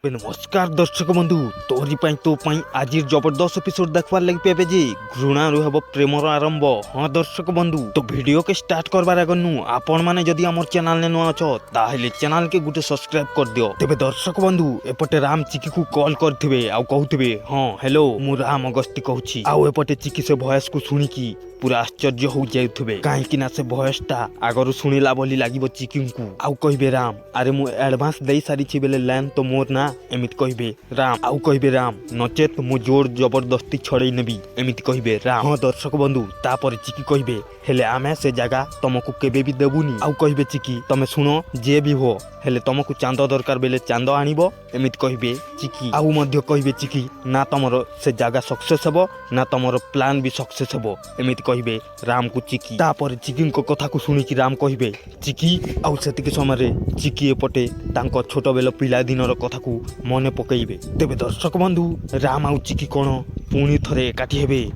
नमस्कार दर्शक बंधु तोरी तो आज जबरदस्त एपिसोड देखवार लगी पेबे जे घृणारू हेब प्रेमर आरंभ। हाँ दर्शक बंधु तो वीडियो के स्टार्ट करबार आगनु आपण माने जदि हमर चैनल ने नुआ अछ ताहेले चैनल के गुटे सब्सक्राइब कर दियो। तेबे दर्शक बंधु एपटे राम चिकी को कॉल करथिबे आ कहउथिबे हाँ हेलो मु राम अगस्ती कहूची आ एपटे चिकी से वॉइस को सुनिकी पूरा आश्चर्य हो जाउथिबे काहेकि ना से वॉइसटा आगरु सुनिला बोली लागिबो चिकी को आउ कहबे राम अरे मु एडवांस देई सारी छी बेले लैन तो मोर ना एमित कहबे राम आउ कहबे राम नचेत मु जोर जबरदस्ती छड़े नेबी एमित कहबे राम। हाँ दर्शक बंधु तापर चिकी कहबे हेले आमे से जगह तुमको केबे भी देबुनी आउ कहबे चिकी तमे सुनो जे भी हो हेले तुमको चांद दरकार बेले चांद आनिबो एमित कहबे चिकी आउ मध्य कहबे चिकी ना तमरो से जगह सक्सेस हेबो ना तमरो प्लान भी सक्सेस हेबो एमित कहबे राम को चिकी। तापर चिकी को कथा को सुनी कि राम कहबे चिकी आउ सेतिक समय चिकी एपटे तांको छोट बेल पिला दिनर कथा को मने पकेइबे। तेबे दर्शक बंधु राम आउ चिकी कोन पुणी थरे एकाठी हेबे।